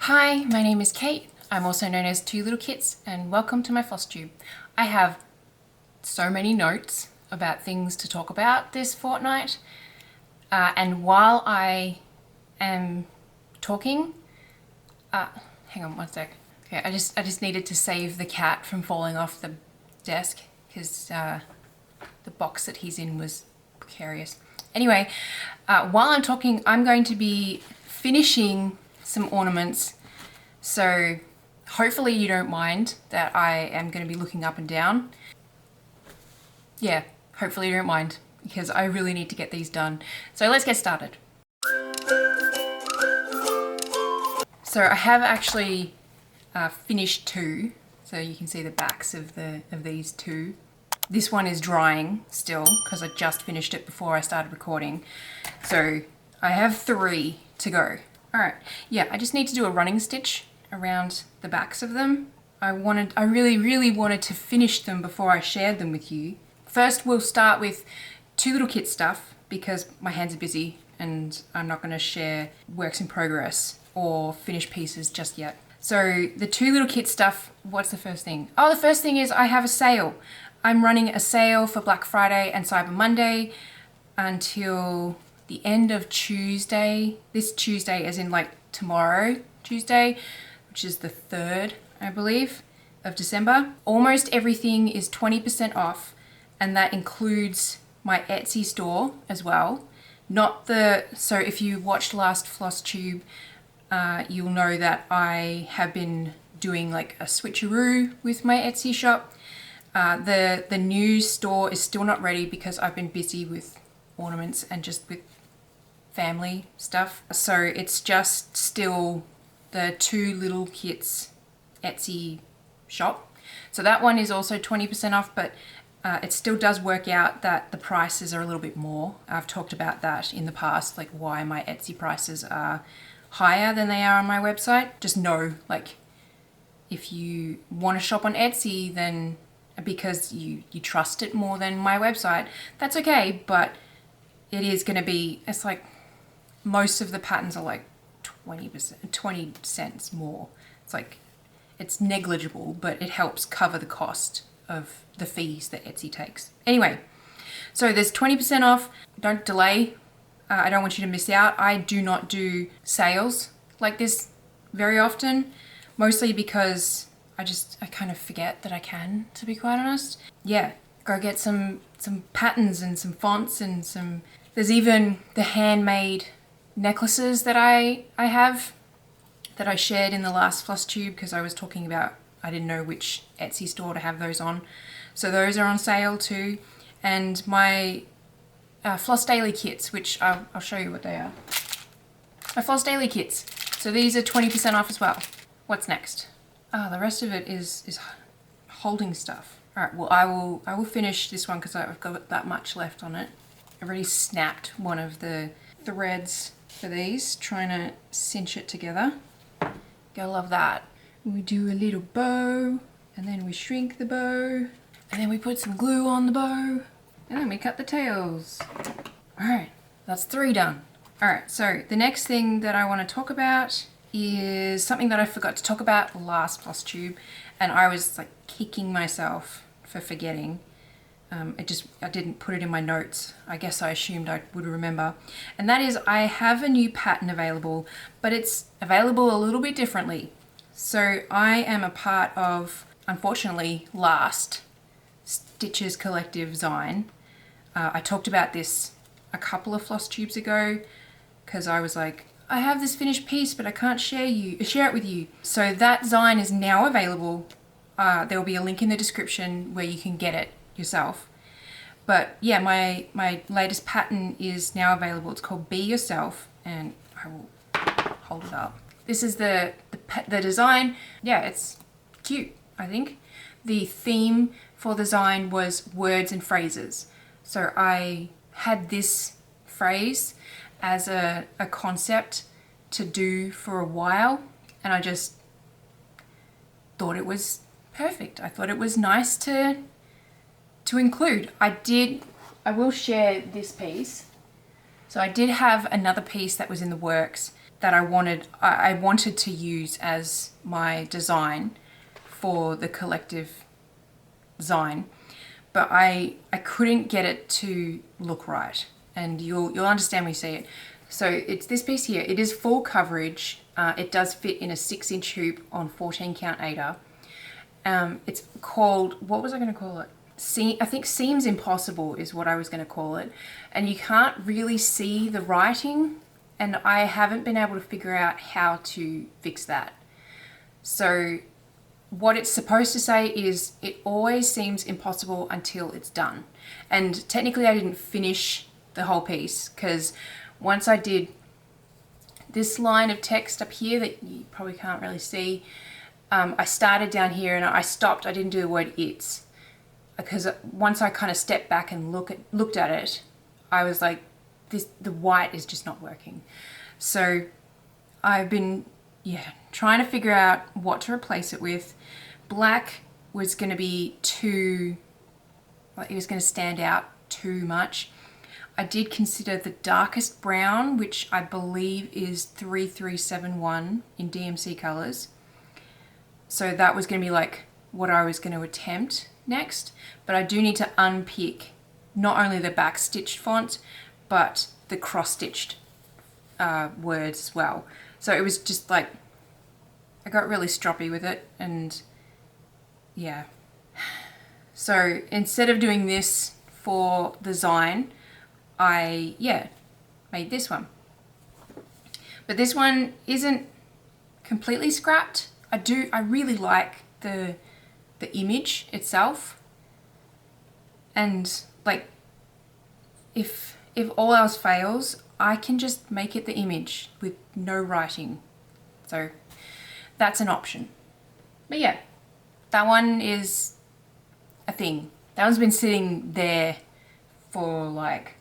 Hi, my name is Kate. I'm also known as Two Little Kits, and welcome to my FlossTube. I have so many notes about things to talk about this fortnight, and while I am talking, hang on one sec. Okay, I just needed to save the cat from falling off the desk because the box that he's in was precarious. Anyway, while I'm talking, I'm going to be finishing some ornaments, so hopefully you don't mind that I am going to be looking up and down. Yeah, hopefully you don't mind, because I really need to get these done. So let's get started. So I have actually finished two, so you can see the backs of these two. This one is drying still because I just finished it before I started recording. So I have three to go. All right, yeah, I just need to do a running stitch around the backs of them. I really wanted to finish them before I shared them with you. First, we'll start with Two Little Kit stuff because my hands are busy and I'm not going to share works in progress or finished pieces just yet. So the Two Little Kit stuff, what's the first thing? Oh, the first thing is I have a sale. I'm running a sale for Black Friday and Cyber Monday until the end of Tuesday. This Tuesday, as in like tomorrow, Tuesday, which is the 3rd, I believe, of December. Almost everything is 20% off, and that includes my Etsy store as well. So if you watched last FlossTube, you'll know that I have been doing like a switcheroo with my Etsy shop. The new store is still not ready because I've been busy with ornaments and just with family stuff. So it's just still the Two Little Kits Etsy shop. So that one is also 20% off, but it still does work out that the prices are a little bit more. I've talked about that in the past, like why my Etsy prices are higher than they are on my website. Just know, like, if you want to shop on Etsy, then because you trust it more than my website, that's okay, but it is going to be, it's like most of the patterns are like 20 cents more. It's like, it's negligible, but it helps cover the cost of the fees that Etsy takes. Anyway, so there's 20% off. Don't delay. I don't want you to miss out. I do not do sales like this very often, mostly because I kind of forget that I can, to be quite honest. Yeah, go get some patterns and some fonts and some, there's even the handmade necklaces that I have that I shared in the last FlossTube because I was talking about I didn't know which Etsy store to have those on. So those are on sale too. And my Floss Daily kits, which I'll show you what they are. My Floss Daily kits. So these are 20% off as well. What's next? The rest of it is holding stuff. All right, well, I will finish this one because I've got that much left on it. I already snapped one of the threads for these, trying to cinch it together. Gotta love that. We do a little bow, and then we shrink the bow, and then we put some glue on the bow, and then we cut the tails. All right, that's 3 done. All right, so the next thing that I want to talk about is something that I forgot to talk about last FlossTube, and I was like kicking myself for forgetting. I didn't put it in my notes. I guess I assumed I would remember. And that is I have a new pattern available, but it's available a little bit differently. So I am a part of, unfortunately, last Stitches Collective Zine. I talked about this a couple of FlossTubes ago because I was like, I have this finished piece, but I can't share it with you. So that Zine is now available. There will be a link in the description where you can get it yourself. But yeah, my latest pattern is now available. It's called Be Yourself, and I will hold it up. This is the design. Yeah, it's cute, I think. The theme for the Zine was words and phrases. So I had this phrase as a concept to do for a while, and I just thought it was perfect. I thought it was nice to include. I will share this piece. So I did have another piece that was in the works, that I wanted to use as my design for the collective Zine, but I couldn't get it to look right, and you'll understand when you see it. So it's this piece here. It is full coverage. It does fit in a 6-inch hoop on 14 count Aida. It's called, what was I going to call it? I think Seams Impossible is what I was going to call it, and you can't really see the writing, and I haven't been able to figure out how to fix that. So what it's supposed to say is, it always seems impossible until it's done. And technically I didn't finish the whole piece, because once I did this line of text up here that you probably can't really see, I started down here and I stopped. I didn't do the word it's, because once I kind of stepped back and looked at it, I was like, the white is just not working. So I've been trying to figure out what to replace it with. Black was going to be too, it was going to stand out too much. I did consider the darkest brown, which I believe is 3371 in DMC colors. So that was going to be like what I was going to attempt next. But I do need to unpick not only the back stitched font, but the cross stitched words as well. So it was just like, I got really stroppy with it, and yeah. So instead of doing this for the Zine, I made this one. But this one isn't completely scrapped. I really like the image itself, and like if all else fails, I can just make it the image with no writing. So that's an option. But yeah, that one is a thing. That one's been sitting there for like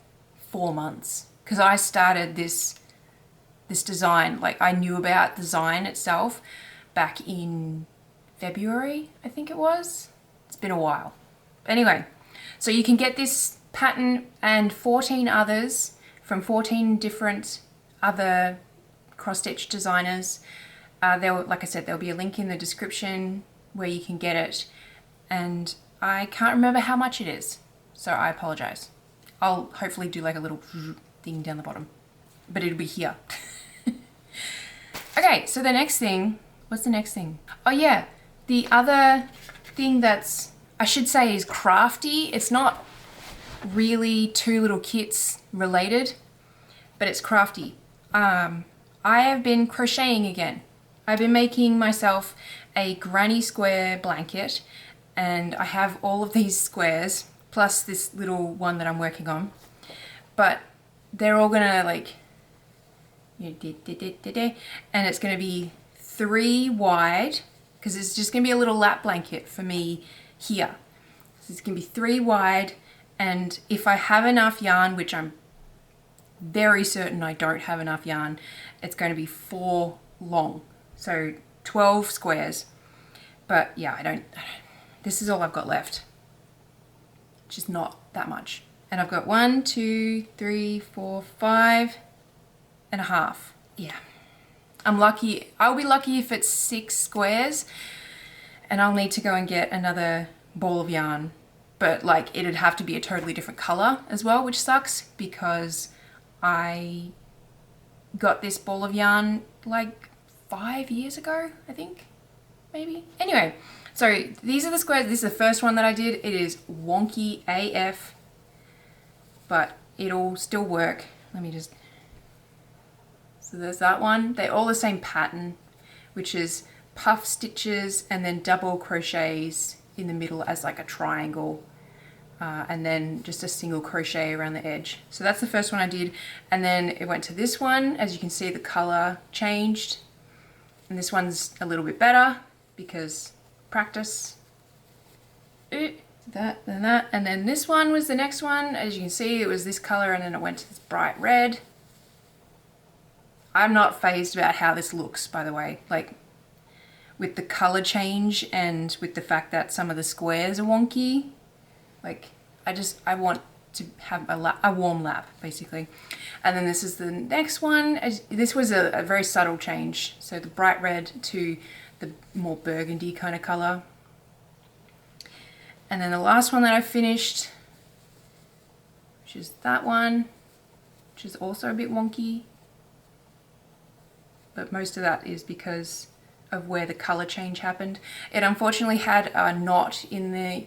4 months, because I started this design, like I knew about the Zine itself back in February, I think it was. It's been a while. Anyway, so you can get this pattern and 14 others from 14 different other cross-stitch designers. Like I said, there'll be a link in the description where you can get it, and I can't remember how much it is, so I apologize. I'll hopefully do like a little thing down the bottom, but it'll be here. Okay, so the next thing, what's the next thing? Oh yeah, the other thing that's, I should say, is crafty. It's not really Two Little Kits related, but it's crafty. I have been crocheting again. I've been making myself a granny square blanket, and I have all of these squares plus this little one that I'm working on, but they're all gonna like, and it's gonna be 3 wide, because it's just gonna be a little lap blanket for me here. So it's gonna be 3 wide, and if I have enough yarn, which I'm very certain I don't have enough yarn, it's going to be 4 long. So 12 squares. But yeah, I don't, this is all I've got left. Just not that much. And I've got 1, 2, 3, 4, 5 and a half. Yeah. I'm lucky. I'll be lucky if it's 6 squares, and I'll need to go and get another ball of yarn. But like, it'd have to be a totally different color as well, which sucks, because I got this ball of yarn like 5 years ago, I think, maybe. Anyway, so these are the squares. This is the first one that I did. It is wonky AF, but it'll still work. Let me just, so there's that one. They're all the same pattern, which is puff stitches and then double crochets in the middle as like a triangle. And then just a single crochet around the edge. So that's the first one I did. And then it went to this one. As you can see, the color changed. And this one's a little bit better because practice. That, then that. And then this one was the next one. As you can see, it was this color, and then it went to this bright red. I'm not phased about how this looks, by the way. Like, with the color change and with the fact that some of the squares are wonky. Like, I want to have a warm lap, basically. And then this is the next one. This was a very subtle change. So the bright red to the more burgundy kind of color. And then the last one that I finished, which is that one, which is also a bit wonky. But most of that is because of where the color change happened. It unfortunately had a knot in the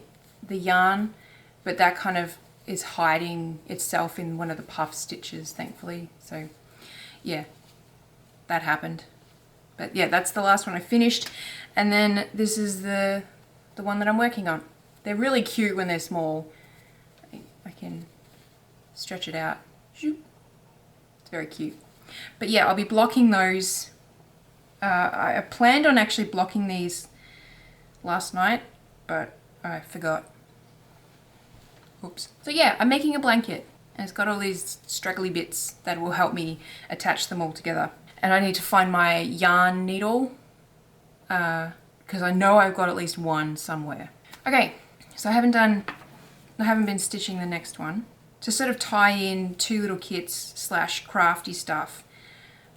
yarn, but that kind of is hiding itself in one of the puff stitches, thankfully. So yeah, that happened. But yeah, that's the last one I finished. And then this is the one that I'm working on. They're really cute when they're small. I can stretch it out. It's very cute. But yeah, I'll be blocking those. I planned on actually blocking these last night, but I forgot. Oops. So yeah, I'm making a blanket, and it's got all these straggly bits that will help me attach them all together. And I need to find my yarn needle, because I know I've got at least one somewhere. Okay, so I haven't been stitching the next one. To sort of tie in Two Little Kits / crafty stuff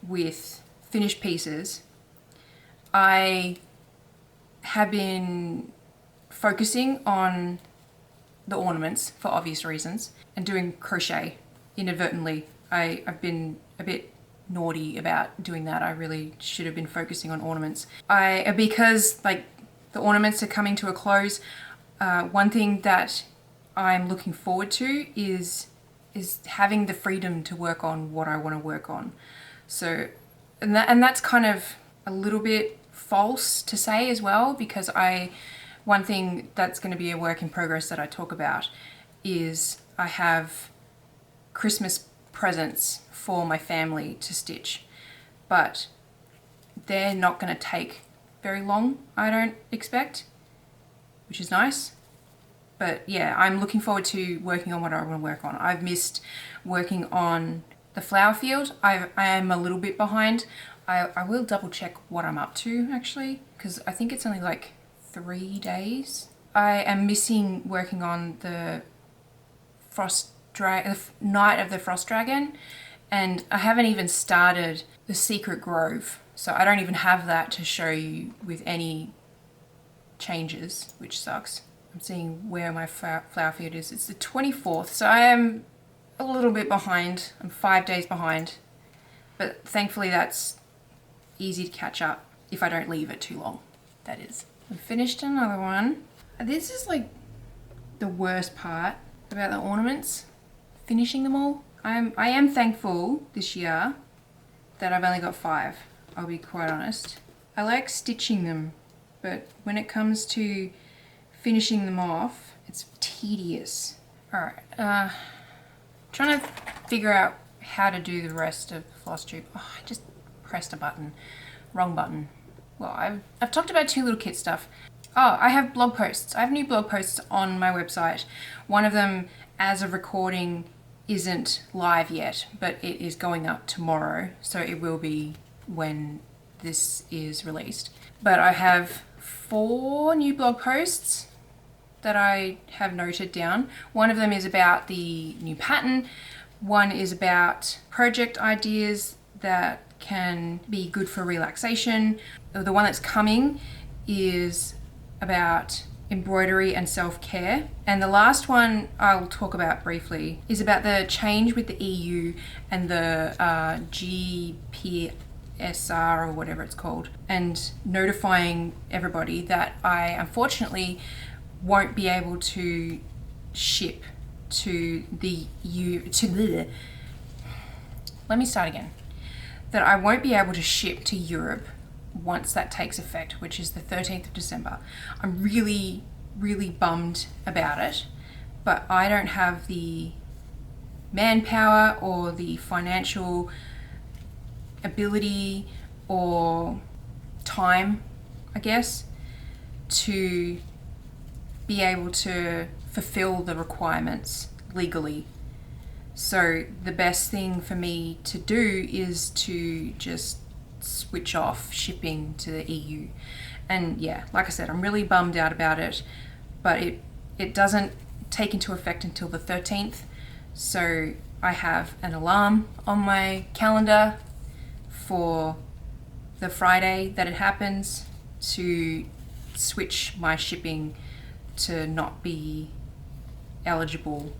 with finished pieces, I have been focusing on the ornaments for obvious reasons and doing crochet inadvertently. I've been a bit naughty about doing that. I really should have been focusing on ornaments. Because like the ornaments are coming to a close, one thing that I'm looking forward to is having the freedom to work on what I want to work on. So, and that's kind of a little bit false to say as well, because one thing that's going to be a work in progress that I talk about is I have Christmas presents for my family to stitch, but they're not going to take very long, I don't expect, which is nice. But yeah, I'm looking forward to working on what I want to work on. I've missed working on the flower field. I am a little bit behind. I will double check what I'm up to actually, because I think it's only like 3 days. I am missing working on the Night of the Frost Dragon, and I haven't even started the Secret Grove, so I don't even have that to show you with any changes, which sucks. I'm seeing where my flower field is. It's the 24th, so I am a little bit behind. I'm 5 days behind, but thankfully that's easy to catch up if I don't leave it too long, that is. I finished another one. This is like the worst part about the ornaments, finishing them all. I am thankful this year that I've only got 5, I'll be quite honest. I like stitching them, but when it comes to finishing them off, it's tedious. Alright, trying to figure out how to do the rest of FlossTube. Oh, I just pressed a button. Wrong button. Well, I've talked about Two Little Kit stuff. Oh, I have blog posts. I have new blog posts on my website. One of them, as of recording, isn't live yet, but it is going up tomorrow, so it will be when this is released. But I have 4 new blog posts that I have noted down. One of them is about the new pattern. One is about project ideas that can be good for relaxation. The one that's coming is about embroidery and self-care. And the last one I'll talk about briefly is about the change with the EU and the GPSR or whatever it's called, and notifying everybody that I unfortunately won't be able to ship to the let me start again. That I won't be able to ship to Europe once that takes effect, which is the 13th of December. I'm really, really bummed about it, but I don't have the manpower or the financial ability or time, I guess, to be able to fulfill the requirements legally. So the best thing for me to do is to just switch off shipping to the EU. And yeah, like I said, I'm really bummed out about it, but it doesn't take into effect until the 13th. So I have an alarm on my calendar for the Friday that it happens to switch my shipping to not be eligible.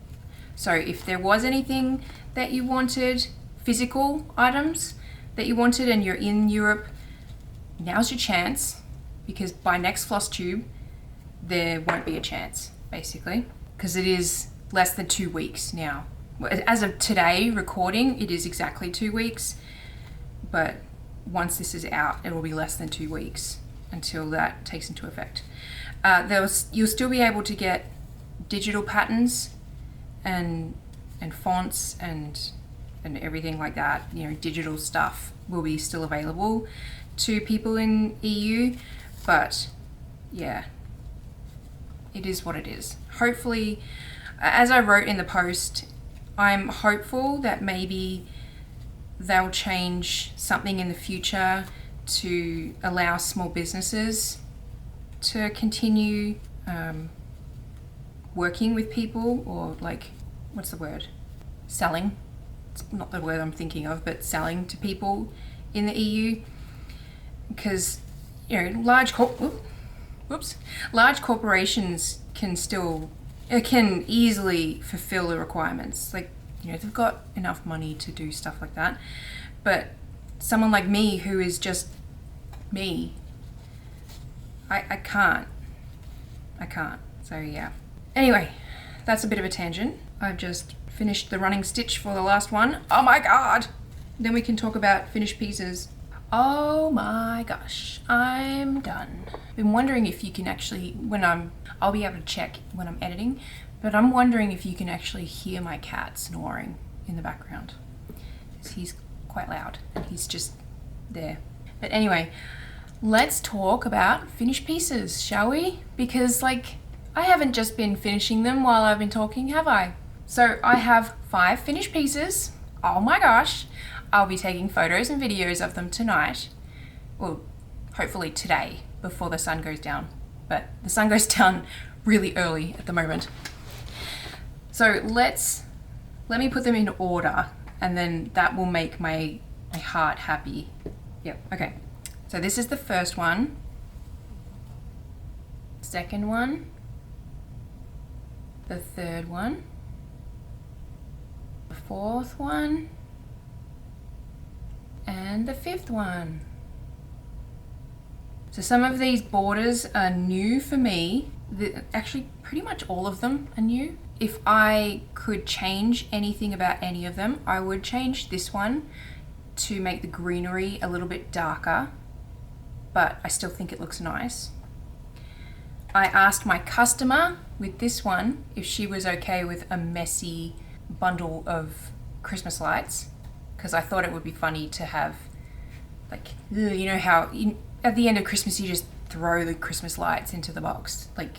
So if there was anything that you wanted, physical items that you wanted and you're in Europe, now's your chance, because by next FlossTube there won't be a chance, basically, because it is less than 2 weeks now. As of today recording, it is exactly 2 weeks, but once this is out, it will be less than 2 weeks until that takes into effect. You'll still be able to get digital patterns and fonts and everything like that. You know, digital stuff will be still available to people in EU, but yeah, it is what it is. Hopefully, as I wrote in the post, I'm hopeful that maybe they'll change something in the future to allow small businesses to continue working with people, or like, what's the word? Selling. It's not the word I'm thinking of, but selling to people in the EU. Because, you know, large corporations can easily fulfill the requirements. Like, you know, they've got enough money to do stuff like that. But someone like me, who is just me, I can't. So yeah. Anyway, that's a bit of a tangent. I've just finished the running stitch for the last one. Oh my god! Then we can talk about finished pieces. Oh my gosh, I'm done. Been wondering if you can actually, I'll be able to check when I'm editing, but I'm wondering if you can actually hear my cat snoring in the background. Because he's quite loud and he's just there. But anyway, let's talk about finished pieces, shall we? Because like, I haven't just been finishing them while I've been talking, have I? So I have 5 finished pieces. Oh my gosh. I'll be taking photos and videos of them tonight. Well, hopefully today before the sun goes down. But the sun goes down really early at the moment. So let me put them in order, and then that will make my heart happy. Yep, okay. So this is the first one. Second one. The third one. The fourth one. And the 5th one. So some of these borders are new for me. Actually, pretty much all of them are new. If I could change anything about any of them, I would change this one to make the greenery a little bit darker, but I still think it looks nice. I asked my customer with this one if she was okay with a messy bundle of Christmas lights, because I thought it would be funny to have, like, you know how at the end of Christmas you just throw the Christmas lights into the box. Like,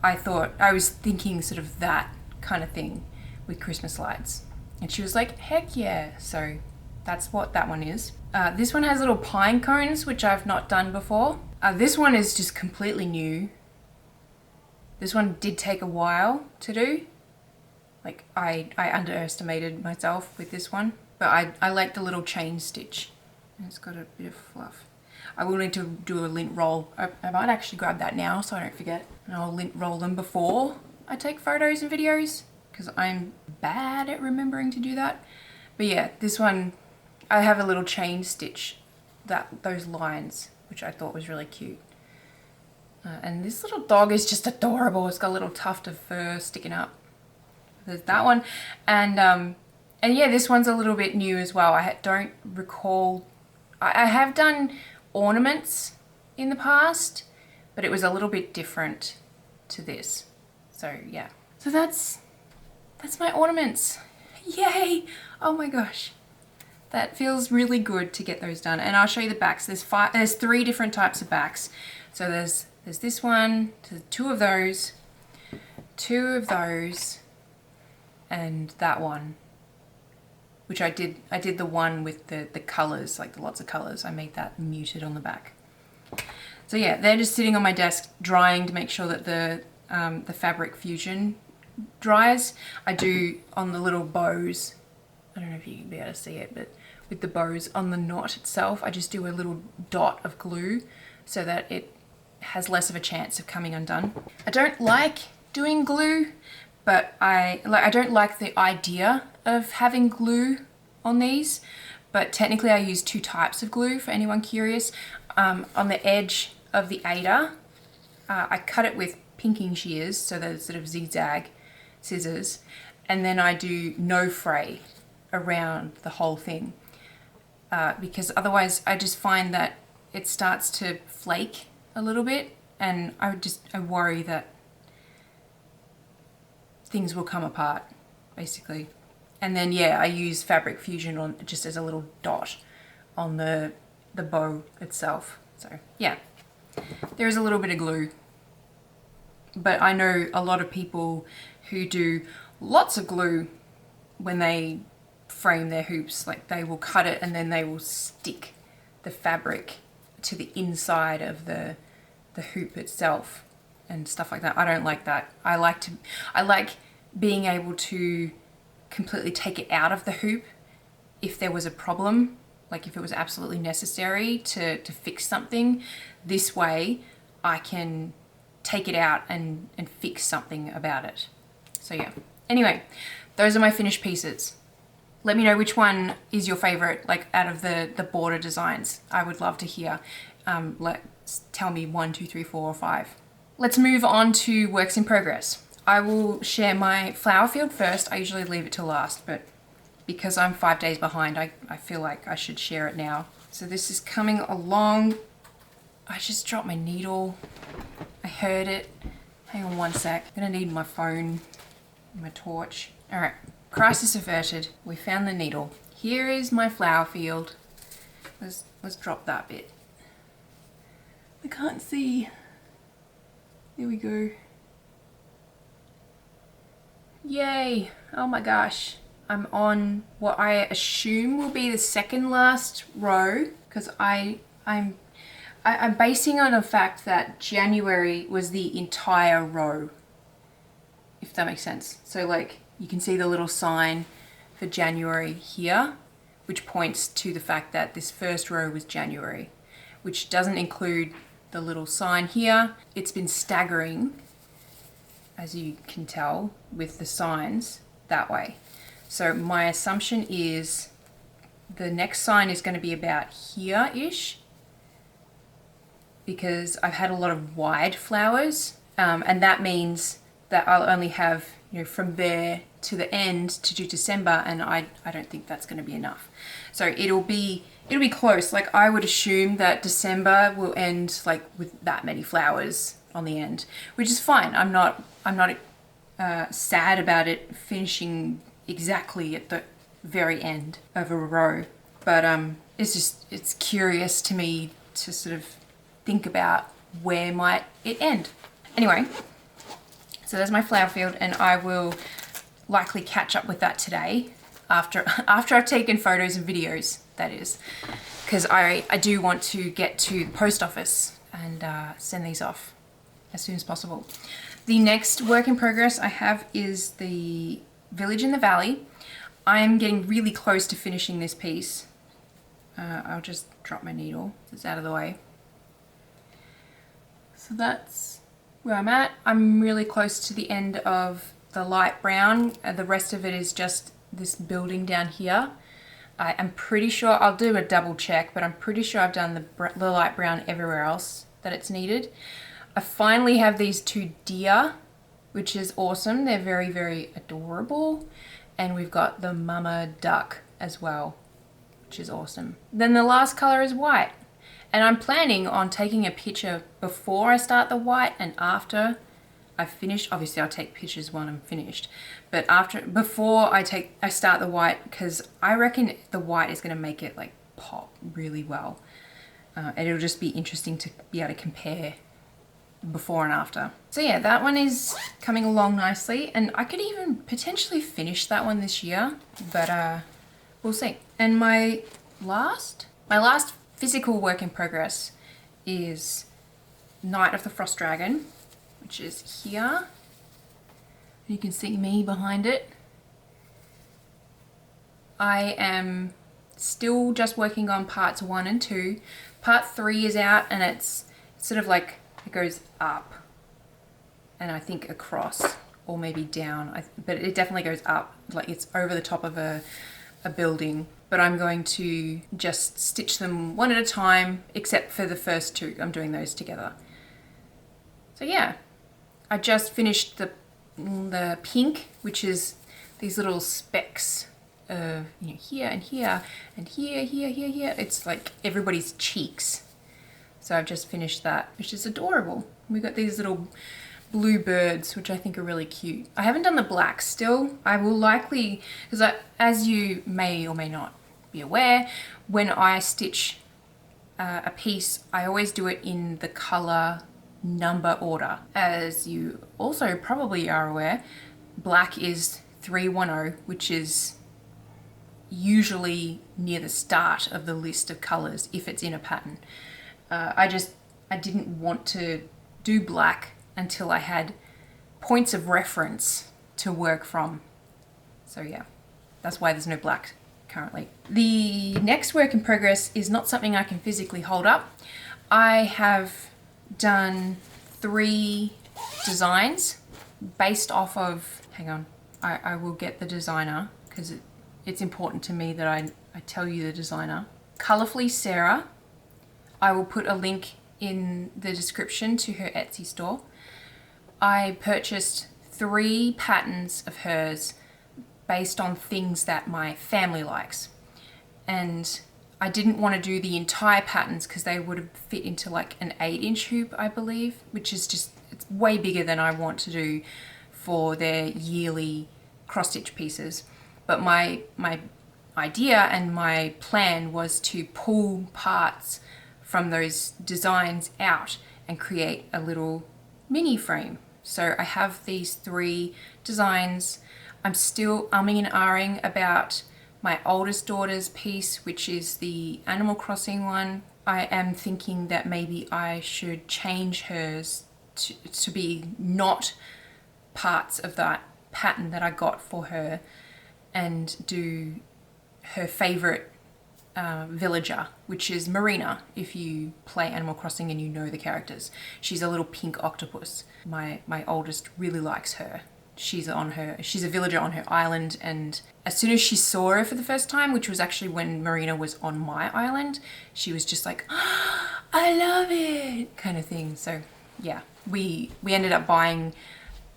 I was thinking sort of that kind of thing with Christmas lights. And she was like, heck yeah. So that's what that one is. This one has little pine cones, which I've not done before. This one is just completely new. This one did take a while to do. Like, I underestimated myself with this one. But I like the little chain stitch. And it's got a bit of fluff. I will need to do a lint roll. I might actually grab that now so I don't forget. And I'll lint roll them before I take photos and videos, because I'm bad at remembering to do that. But yeah, this one, I have a little chain stitch, those lines, which I thought was really cute. And this little dog is just adorable. It's got a little tuft of fur sticking up. There's that one. And yeah, this one's a little bit new as well. I don't recall. I have done ornaments in the past, but it was a little bit different to this. So yeah. So that's my ornaments. Yay! Oh my gosh. That feels really good to get those done. And I'll show you the backs. There's 3 different types of backs. So there's this one, 2 of those, and that one. Which I did the one with the colors, like the lots of colors. I made that muted on the back. So yeah, they're just sitting on my desk drying to make sure that the fabric fusion dries. I do on the little bows. I don't know if you can be able to see it, but with the bows on the knot itself, I just do a little dot of glue so that it has less of a chance of coming undone. I don't like doing glue, but I don't like the idea of having glue on these, but technically I use 2 types of glue for anyone curious. On the edge of the Ada, I cut it with pinking shears, so that it's sort of zigzag scissors, and then I do no fray around the whole thing, because otherwise I just find that it starts to flake a little bit, and I worry that things will come apart, basically. And then yeah, I use fabric fusion on just as a little dot on the bow itself. So yeah, there is a little bit of glue, but I know a lot of people who do lots of glue when they frame their hoops. Like they will cut it and then they will stick the fabric to the inside of the hoop itself and stuff like that. I don't like that. I like being able to completely take it out of the hoop if there was a problem, like if it was absolutely necessary to fix something. This way I can take it out and fix something about it. So yeah, anyway, those are my finished pieces. Let me know which one is your favorite, like out of the border designs. I would love to hear. Tell me 1, 2, 3, 4, or 5. Let's move on to works in progress. I will share my flower field first. I usually leave it to last, but because I'm 5 days behind, I feel like I should share it now. So this is coming along. I just dropped my needle. I heard it. Hang on one sec. I'm gonna need my phone, my torch. All right, crisis averted. We found the needle. Here is my flower field. Let's drop that bit. I can't see. There we go. Yay! Oh my gosh. I'm on what I assume will be the second last row, because I'm basing on the fact that January was the entire row, if that makes sense. So like you can see the little sign for January here, which points to the fact that this first row was January, which doesn't include the little sign here. It's been staggering, as you can tell, with the signs that way. So my assumption is the next sign is going to be about here-ish, because I've had a lot of wide flowers, and that means that I'll only have, you know, from there to the end to do December, and I don't think that's going to be enough. So it'll be close. Like I would assume that December will end like with that many flowers on the end, which is fine. I'm not sad about it finishing exactly at the very end of a row, but it's curious to me to sort of think about where might it end. Anyway, so there's my flower field, and I will likely catch up with that today after I've taken photos and videos, that is, because I do want to get to the post office and send these off as soon as possible. The next work in progress I have is the Village in the Valley. I'm getting really close to finishing this piece. I'll just drop my needle so it's out of the way. So that's where I'm at. I'm really close to the end of the light brown. The rest of it is just this building down here. I'm pretty sure, I'll do a double check, but I'm pretty sure I've done the light brown everywhere else that it's needed. I finally have these 2 deer, which is awesome. They're very, very adorable. And we've got the mama duck as well, which is awesome. Then the last color is white. And I'm planning on taking a picture before I start the white and after I've finished. Obviously I'll take pictures when I'm finished, but before I start the white, because I reckon the white is going to make it like pop really well. And it'll just be interesting to be able to compare before and after. So yeah, that one is coming along nicely, and I could even potentially finish that one this year, but we'll see. And my last physical work in progress is Night of the Frost Dragon, which is here. You can see me behind it. I am still just working on parts 1 and 2. Part 3 is out and it's sort of like it goes up and I think across or maybe down, but it definitely goes up, like it's over the top of a building. But I'm going to just stitch them one at a time, except for the first 2. I'm doing those together. So yeah, I just finished the pink, which is these little specks of, you know, here and here and here, here, here, here. It's like everybody's cheeks. So I've just finished that, which is adorable. We got these little blue birds, which I think are really cute. I haven't done the black still. I will likely, because as you may or may not be aware, when I stitch a piece, I always do it in the color number order. As you also probably are aware, black is 310, which is usually near the start of the list of colors if it's in a pattern. I didn't want to do black until I had points of reference to work from. So yeah, that's why there's no black currently. The next work in progress is not something I can physically hold up. I have done 3 designs based off of, hang on, I will get the designer because it's important to me that I tell you the designer. Colorfully Sarah. I will put a link in the description to her Etsy store. I purchased 3 patterns of hers based on things that my family likes. And I didn't want to do the entire patterns because they would have fit into like an 8-inch hoop, I believe, which is just, it's way bigger than I want to do for their yearly cross-stitch pieces. But my idea and my plan was to pull parts from those designs out and create a little mini frame. So I have these 3 designs. I'm still umming and ahhing about my oldest daughter's piece, which is the Animal Crossing one. I am thinking that maybe I should change hers to be not parts of that pattern that I got for her and do her favorite villager, which is Marina, if you play Animal Crossing and you know the characters. She's a little pink octopus. My oldest really likes her. She's a villager on her island, and as soon as she saw her for the first time, which was actually when Marina was on my island, she was just like, oh, I love it, kind of thing. So yeah, we ended up buying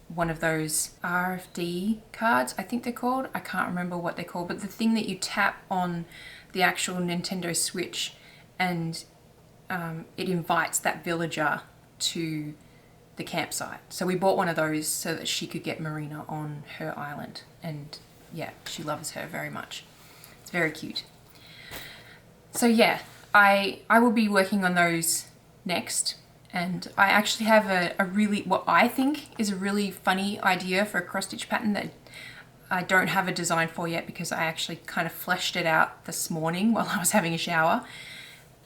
one of those RFD cards, I think they're called. I can't remember what they're called, but the thing that you tap on the actual Nintendo Switch and it invites that villager to the campsite. So we bought one of those so that she could get Marina on her island, and yeah, she loves her very much. It's very cute. So yeah, I will be working on those next, and I actually have a really, what I think is a really funny idea for a cross stitch pattern that I don't have a design for yet because I actually kind of fleshed it out this morning while I was having a shower.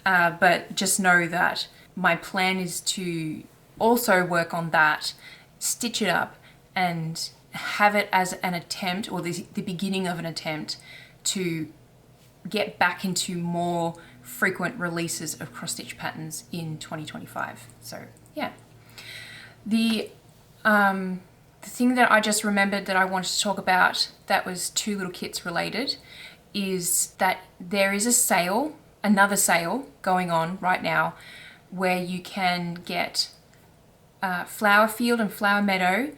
But just know that my plan is to also work on that, stitch it up, and have it as an attempt, or the beginning of an attempt, to get back into more frequent releases of cross stitch patterns in 2025. So yeah. The thing that I just remembered that I wanted to talk about that was Two Little Kits related is that there is a sale, another sale going on right now where you can get Flower Field and Flower Meadow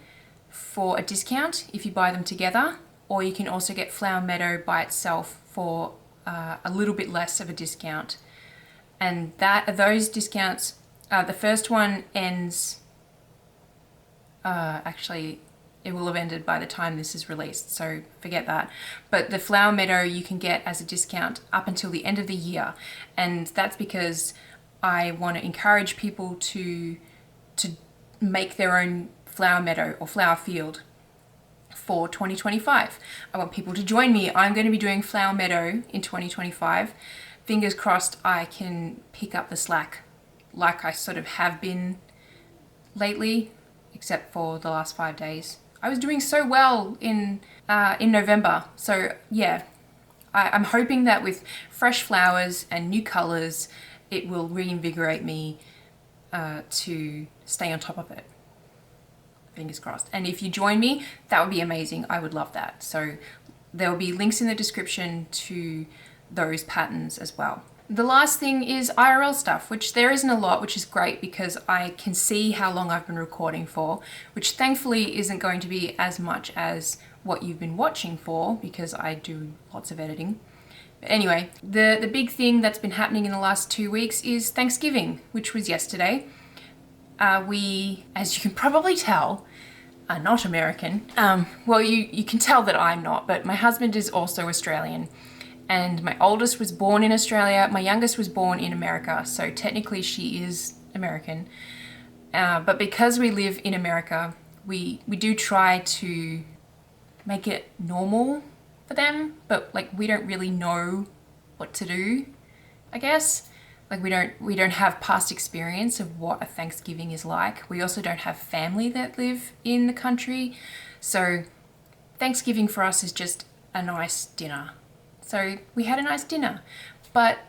for a discount if you buy them together, or you can also get Flower Meadow by itself for a little bit less of a discount. And those discounts, the first one ends, actually it will have ended by the time this is released, so forget that. But the Flower Meadow you can get as a discount up until the end of the year, and that's because I want to encourage people to make their own flower meadow or flower field for 2025. I want people to join me. I'm going to be doing Flower Meadow in 2025. Fingers crossed I can pick up the slack like I sort of have been lately, except for the last 5 days. I was doing so well in November. So yeah, I'm hoping that with fresh flowers and new colors, it will reinvigorate me to stay on top of it. Fingers crossed. And if you join me, that would be amazing. I would love that. So there will be links in the description to those patterns as well. The last thing is IRL stuff, which there isn't a lot, which is great because I can see how long I've been recording for, which thankfully isn't going to be as much as what you've been watching for because I do lots of editing. But anyway, the big thing that's been happening in the last 2 weeks is Thanksgiving, which was yesterday. We, as you can probably tell, are not American. Well, you can tell that I'm not, but my husband is also Australian. And my oldest was born in Australia. My youngest was born in America. So technically she is American. But because we live in America, we do try to make it normal for them. But like we don't really know what to do, I guess. Like we don't have past experience of what a Thanksgiving is like. We also don't have family that live in the country. So Thanksgiving for us is just a nice dinner. So we had a nice dinner, but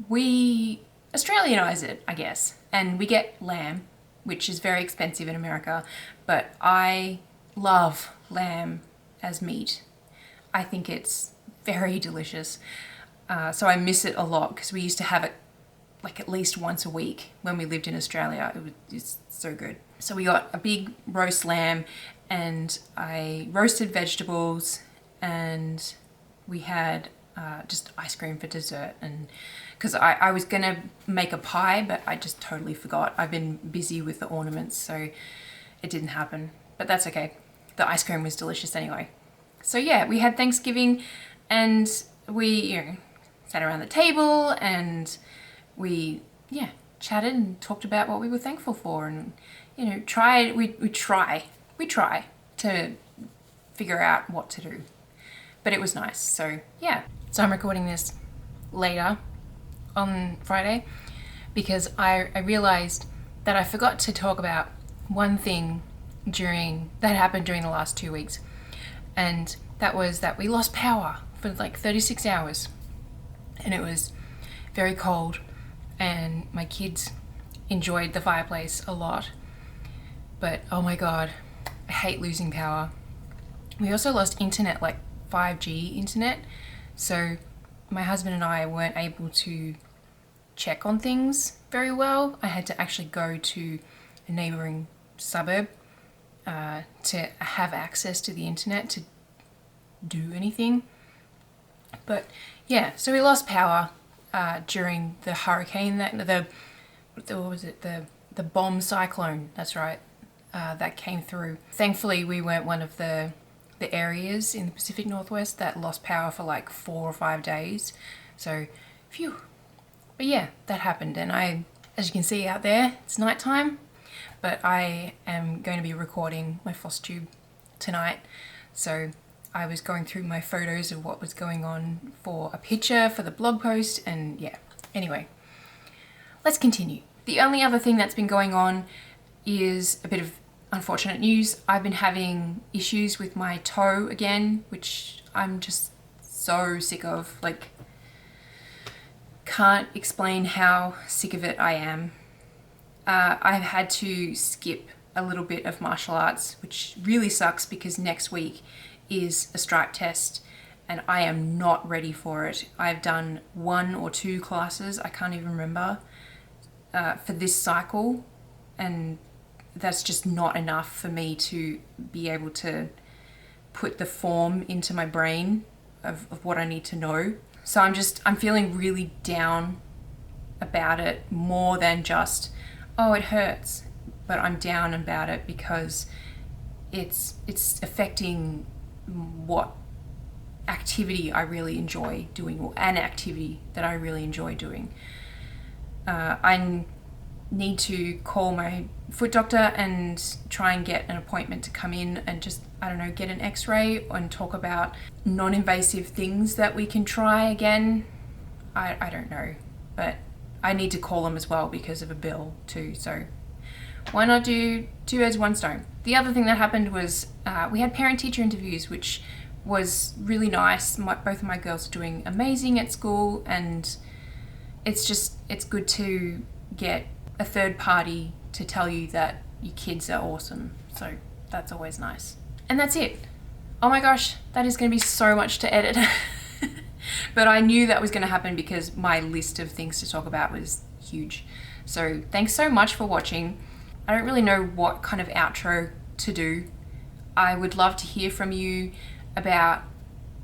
we Australianize it, I guess. And we get lamb, which is very expensive in America, but I love lamb as meat. I think it's very delicious. So I miss it a lot because we used to have it like at least once a week when we lived in Australia. It's so good. So we got a big roast lamb and I roasted vegetables and we had just ice cream for dessert. And because I was gonna make a pie, but I just totally forgot. I've been busy with the ornaments, so it didn't happen, but that's okay. The ice cream was delicious anyway. So yeah, we had Thanksgiving and we, sat around the table and we chatted and talked about what we were thankful for, and we try to figure out what to do, but it was nice. So yeah, so I'm recording this later on Friday because I realized that I forgot to talk about one thing that happened during the last 2 weeks, and that was that we lost power for like 36 hours and it was very cold. And my kids enjoyed the fireplace a lot, but oh my god, I hate losing power. We also lost internet, like 5G internet, so my husband and I weren't able to check on things very well. I had to actually go to a neighboring suburb to have access to the internet to do anything. But yeah, so we lost power during the hurricane, the bomb cyclone, that's right, that came through. Thankfully we weren't one of the areas in the Pacific Northwest that lost power for like 4 or 5 days, so phew. But yeah, that happened, and as you can see out there, it's nighttime, but I am going to be recording my FlossTube tonight, so I was going through my photos of what was going on for a picture for the blog post, and yeah, anyway, let's continue. The only other thing that's been going on is a bit of unfortunate news. I've been having issues with my toe again, which I'm just so sick of. Like, can't explain how sick of it I am. I've had to skip a little bit of martial arts, which really sucks because next week is a stripe test and I am not ready for it. I've done 1 or 2 classes, I can't even remember, for this cycle, and that's just not enough for me to be able to put the form into my brain of what I need to know. So I'm feeling really down about it, more than just, oh, it hurts, but I'm down about it because it's affecting what activity I really enjoy doing, or an activity that I really enjoy doing. I need to call my foot doctor and try and get an appointment to come in and just, I don't know, get an x-ray and talk about non-invasive things that we can try again. I don't know, but I need to call them as well because of a bill too, so Why not do two birds, one stone? The other thing that happened was we had parent-teacher interviews, which was really nice. Both of my girls are doing amazing at school, and it's good to get a third party to tell you that your kids are awesome. So that's always nice. And that's it. Oh my gosh, that is going to be so much to edit. But I knew that was going to happen because my list of things to talk about was huge. So thanks so much for watching. I don't really know what kind of outro to do. I would love to hear from you about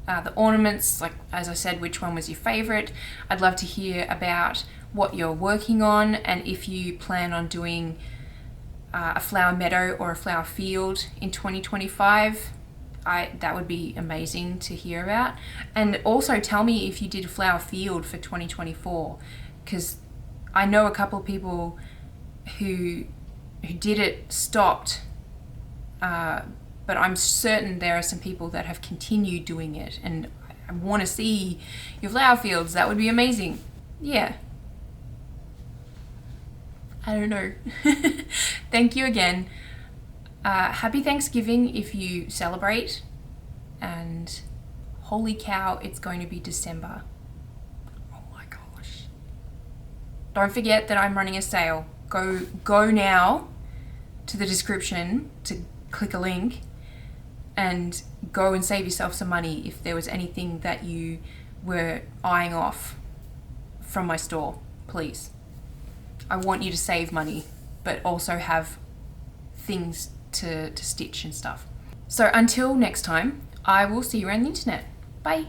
the ornaments, like as I said, which one was your favorite. I'd love to hear about what you're working on, and if you plan on doing a flower meadow or a flower field in 2025. That would be amazing to hear about. And also tell me if you did a flower field for 2024, because I know a couple of people who did it stopped, but I'm certain there are some people that have continued doing it, and I want to see your flower fields. That would be amazing. Yeah. I don't know. Thank you again. Happy Thanksgiving if you celebrate, and holy cow, it's going to be December. Oh my gosh. Don't forget that I'm running a sale. Go now to the description to click a link and go and save yourself some money if there was anything that you were eyeing off from my store, please. I want you to save money, but also have things to stitch and stuff. So until next time, I will see you around the internet. Bye.